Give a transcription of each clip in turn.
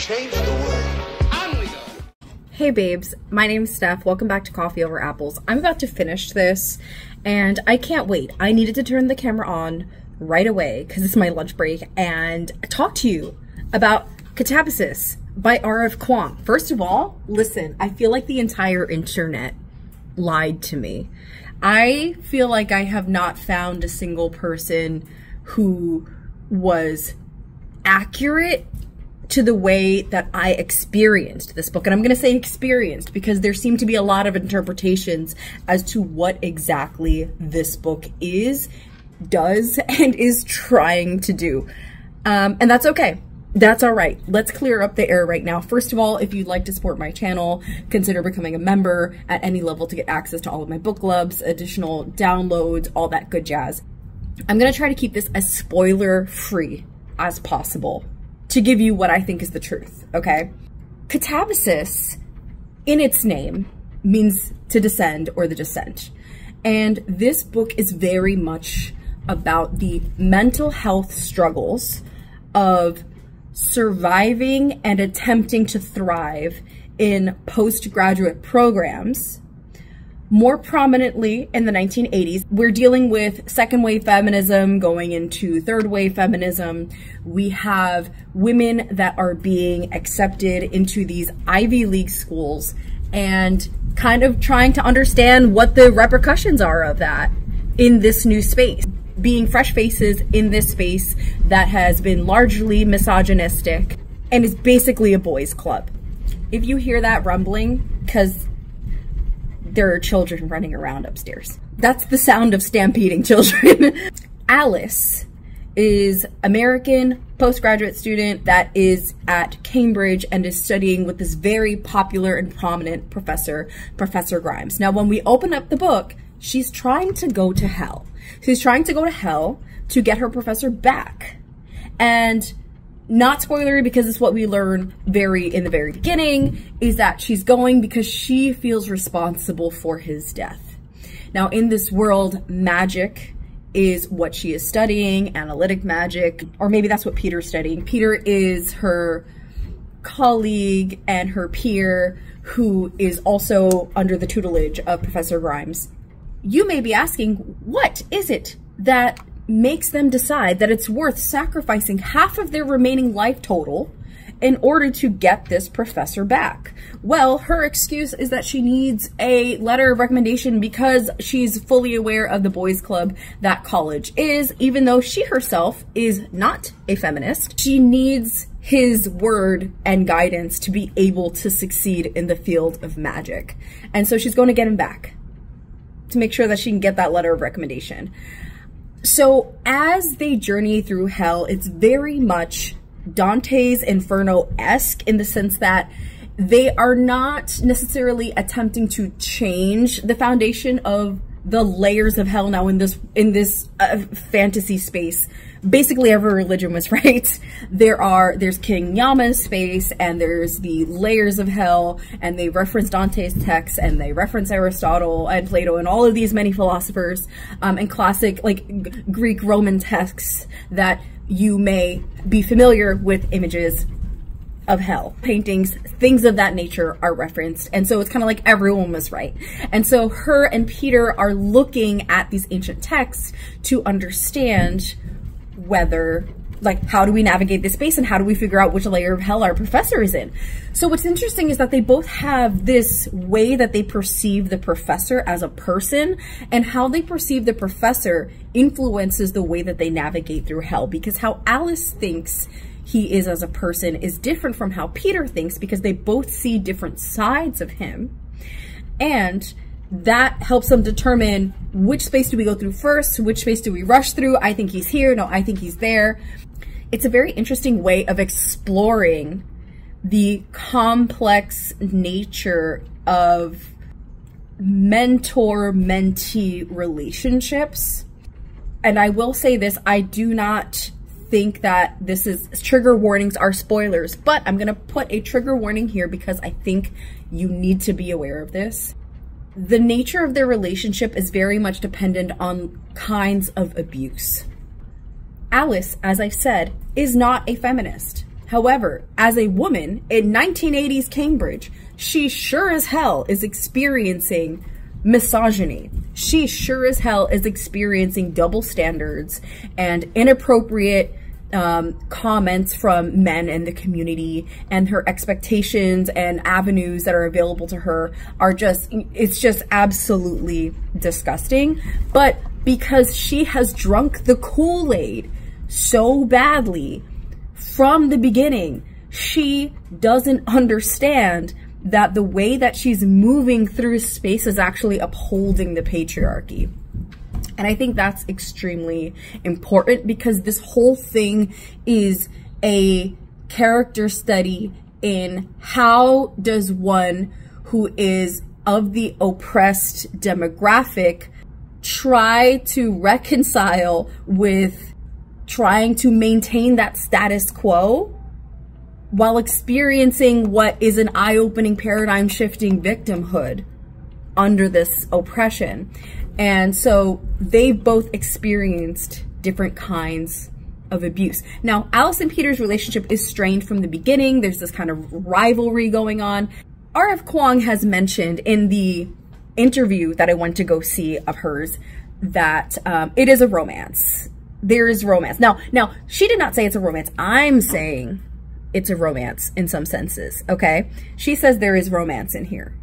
change the world. On we go. Hey babes, my name's Steph. Welcome back to Coffee Over Apples. I'm about to finish this and I can't wait. I needed to turn the camera on right away because it's my lunch break and talk to you about Katabasis by R.F. Kuang. First of all, listen, I feel like the entire internet lied to me. I feel like I have not found a single person who was accurate to the way that I experienced this book. And I'm going to say experienced because there seem to be a lot of interpretations as to what exactly this book does, and is trying to do. And that's okay. That's all right. Let's clear up the air right now. First of all, if you'd like to support my channel, consider becoming a member at any level to get access to all of my book clubs, additional downloads, all that good jazz. I'm going to try to keep this as spoiler-free as possible to give you what I think is the truth, okay? Katabasis, in its name, means to descend or the descent. And this book is very much about the mental health struggles of surviving and attempting to thrive in postgraduate programs. More prominently in the 1980s, we're dealing with second wave feminism going into third wave feminism. We have women that are being accepted into these Ivy League schools and kind of trying to understand what the repercussions are of that in this new space. Being fresh faces in this space that has been largely misogynistic and is basically a boys' club. If you hear that rumbling, because there are children running around upstairs. That's the sound of stampeding children. Alice is American postgraduate student that is at Cambridge and is studying with this very popular and prominent professor, Professor Grimes. Now, when we open up the book, she's trying to go to hell. She's trying to go to hell to get her professor back. And not spoilery because it's what we learn in the very beginning, is that she's going because she feels responsible for his death. Now, in this world, magic is what she is studying, analytic magic, or maybe that's what Peter's studying. Peter is her colleague and her peer who is also under the tutelage of Professor Grimes. You may be asking, what is it that makes them decide that it's worth sacrificing half of their remaining life total in order to get this professor back? Well, her excuse is that she needs a letter of recommendation because she's fully aware of the boys' club that college is, even though she herself is not a feminist. She needs his word and guidance to be able to succeed in the field of magic. And so she's going to get him back to make sure that she can get that letter of recommendation. So as they journey through hell, it's very much Dante's Inferno-esque in the sense that they are not necessarily attempting to change the foundation of the layers of hell. Now in this fantasy space, basically every religion was right. There's King Yama's space and there's the layers of hell, and they reference Dante's text and they reference Aristotle and Plato and all of these many philosophers and classic like Greek Roman texts that you may be familiar with images of hell. Paintings, things of that nature are referenced. And so it's kind of like everyone was right. And so her and Peter are looking at these ancient texts to understand whether, like, how do we navigate this space and how do we figure out which layer of hell our professor is in? So what's interesting is that they both have this way that they perceive the professor as a person, and how they perceive the professor influences the way that they navigate through hell, because how Alice thinks he is as a person is different from how Peter thinks, because they both see different sides of him. And that helps them determine which space do we go through first, which space do we rush through. I think he's here, no, I think he's there. It's a very interesting way of exploring the complex nature of mentor-mentee relationships. And I will say this, I do not think that this is, trigger warnings are spoilers, but I'm gonna put a trigger warning here because I think you need to be aware of this. The nature of their relationship is very much dependent on kinds of abuse. Alice, as I said, is not a feminist. However, as a woman in 1980s Cambridge, she sure as hell is experiencing misogyny. She sure as hell is experiencing double standards and inappropriate comments from men in the community, and her expectations and avenues that are available to her are just, it's just absolutely disgusting. But because she has drunk the Kool-Aid so badly from the beginning, she doesn't understand that the way that she's moving through space is actually upholding the patriarchy. And I think that's extremely important, because this whole thing is a character study in how does one who is of the oppressed demographic try to reconcile with trying to maintain that status quo while experiencing what is an eye-opening, paradigm-shifting victimhood under this oppression. And so they've both experienced different kinds of abuse. Now, Alice and Peter's relationship is strained from the beginning. There's this kind of rivalry going on. R.F. Kuang has mentioned in the interview that I went to go see of hers that it is a romance. There is romance. Now, she did not say it's a romance. I'm saying it's a romance in some senses, okay? She says there is romance in here.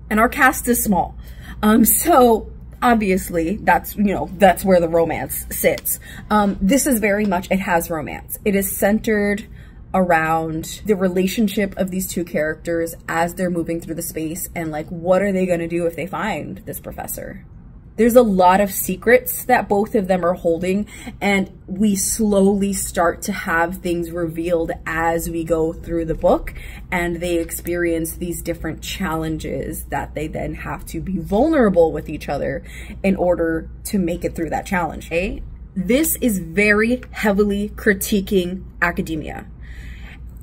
And our cast is small. So obviously that's, you know, that's where the romance sits. This is very much, it has romance. It is centered around the relationship of these two characters as they're moving through the space, and like, what are they going to do if they find this professor? There's a lot of secrets that both of them are holding, and we slowly start to have things revealed as we go through the book, and they experience these different challenges that they then have to be vulnerable with each other in order to make it through that challenge. Okay? This is very heavily critiquing academia.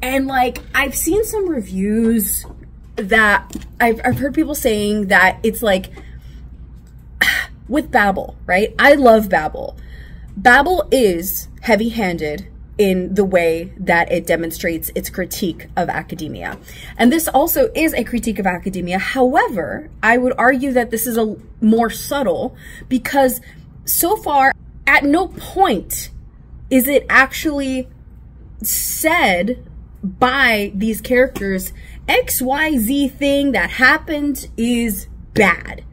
And like, I've seen some reviews that I've heard people saying that it's like, with Babel, right? I love Babel. Babel is heavy-handed in the way that it demonstrates its critique of academia. And this also is a critique of academia. However, I would argue that this is a more subtle, because so far, at no point is it actually said by these characters, XYZ thing that happened is bad.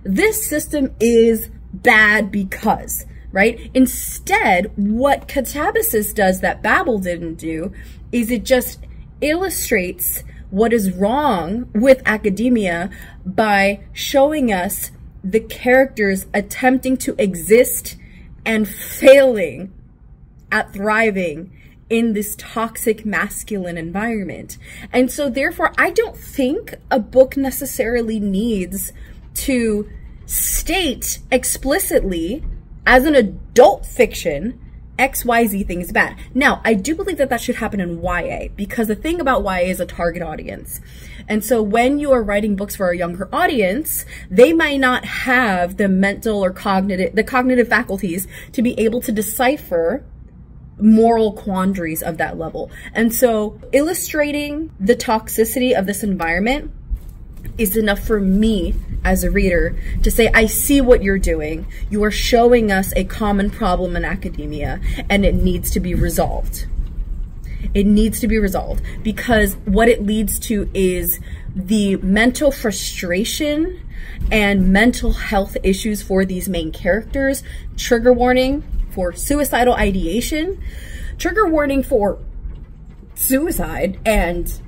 This system is bad because, right? Instead, what Katabasis does that Babel didn't do is it just illustrates what is wrong with academia by showing us the characters attempting to exist and failing at thriving in this toxic masculine environment. And so therefore, I don't think a book necessarily needs to state explicitly as an adult fiction XYZ thing is bad. Now, I do believe that that should happen in YA, because the thing about YA is a target audience. And so when you are writing books for a younger audience, they might not have the mental or cognitive faculties to be able to decipher moral quandaries of that level. And so illustrating the toxicity of this environment is enough for me as a reader to say, I see what you're doing. You are showing us a common problem in academia, and it needs to be resolved. It needs to be resolved, because what it leads to is the mental frustration and mental health issues for these main characters. Trigger warning for suicidal ideation, trigger warning for suicide, and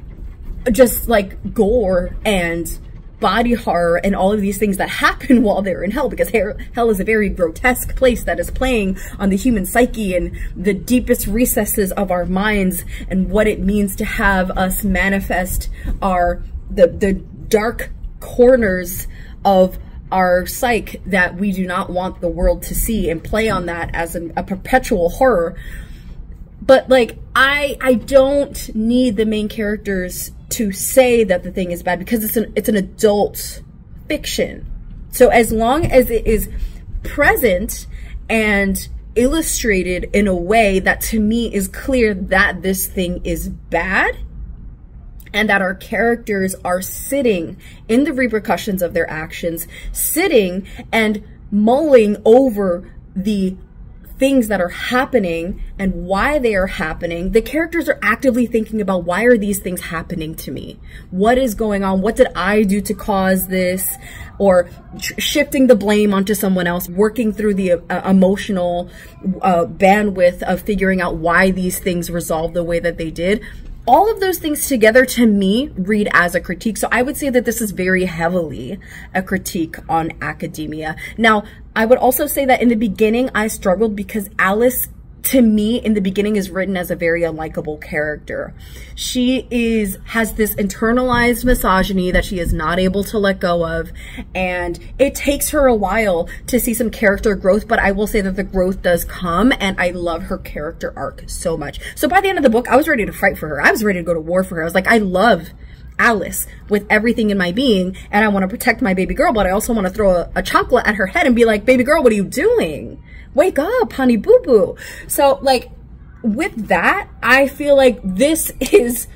just like gore and body horror and all of these things that happen while they're in hell, because hell is a very grotesque place that is playing on the human psyche and the deepest recesses of our minds, and what it means to have us manifest the dark corners of our psyche that we do not want the world to see, and play on that as a perpetual horror. But like, I don't need the main characters to say that the thing is bad, because it's an adult fiction. So as long as it is present and illustrated in a way that to me is clear that this thing is bad, and that our characters are sitting in the repercussions of their actions, sitting and mulling over the things that are happening and why they are happening. The characters are actively thinking about, why are these things happening to me? What is going on? What did I do to cause this? Or shifting the blame onto someone else, working through the emotional bandwidth of figuring out why these things resolved the way that they did. All of those things together, to me, read as a critique. So I would say that this is very heavily a critique on academia. Now, I would also say that in the beginning, I struggled because Alice, to me, in the beginning, is written as a very unlikable character. She has this internalized misogyny that she is not able to let go of, and it takes her a while to see some character growth, but I will say that the growth does come, and I love her character arc so much. So by the end of the book, I was ready to fight for her. I was ready to go to war for her. I was like, I love Alice with everything in my being, and I want to protect my baby girl, but I also want to throw a chocolate at her head and be like, baby girl, what are you doing? Wake up, honey boo boo. So like with that, I feel like this is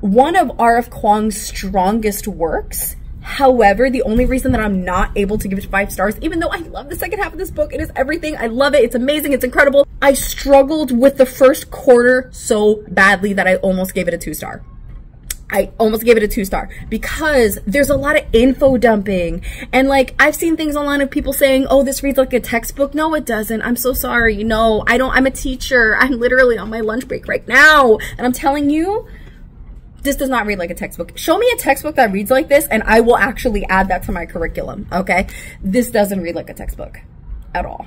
one of R.F. Kuang's strongest works. However, the only reason that I'm not able to give it 5 stars, even though I love the second half of this book, it is everything. I love it. It's amazing. It's incredible. I struggled with the first quarter so badly that I almost gave it a 2-star. I almost gave it a 2-star because there's a lot of info dumping, and like I've seen things online of people saying, oh, this reads like a textbook. No, it doesn't. I'm so sorry. No, I'm a teacher. I'm literally on my lunch break right now, and I'm telling you, this does not read like a textbook. Show me a textbook that reads like this and I will actually add that to my curriculum. Okay, this doesn't read like a textbook at all.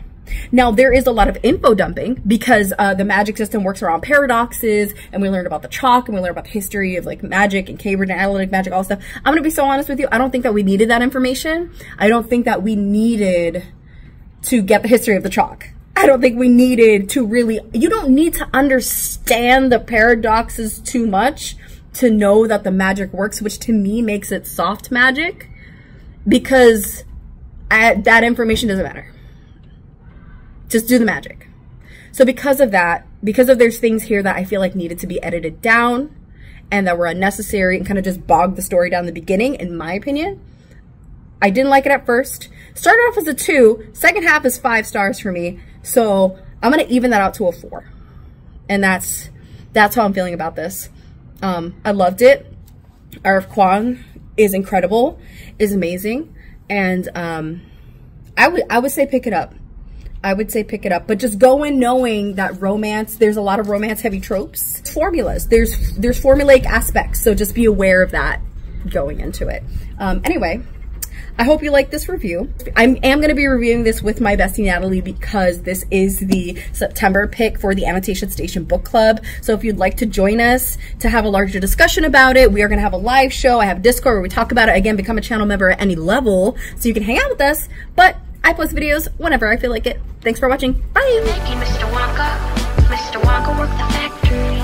Now, there is a lot of info dumping because the magic system works around paradoxes, and we learned about the chalk, and we learned about the history of like magic and Cambridge and analytic magic, all stuff. I'm gonna be so honest with you, I don't think that we needed that information. I don't think that we needed to get the history of the chalk. I don't think we needed to really, you don't need to understand the paradoxes too much to know that the magic works, which to me makes it soft magic, because that information doesn't matter. Just do the magic. So because of that, because of there's things here that I feel like needed to be edited down and that were unnecessary and kind of just bogged the story down in the beginning, in my opinion, I didn't like it at first. Started off as a 2, second half is 5 stars for me. So I'm gonna even that out to a 4. And that's how I'm feeling about this. I loved it. R.F. Kuang is incredible, is amazing. And I would say pick it up. I would say pick it up, but just go in knowing that romance, there's a lot of romance heavy tropes, formulas, there's formulaic aspects. So just be aware of that going into it. Anyway, I hope you like this review. I am going to be reviewing this with my bestie Natalie because this is the September pick for the Annotation Station Book Club. So if you'd like to join us to have a larger discussion about it, we are going to have a live show. I have Discord where we talk about it. Again, become a channel member at any level so you can hang out with us. But I post videos whenever I feel like it. Thanks for watching. Bye! Mr. Wonka worked the factory.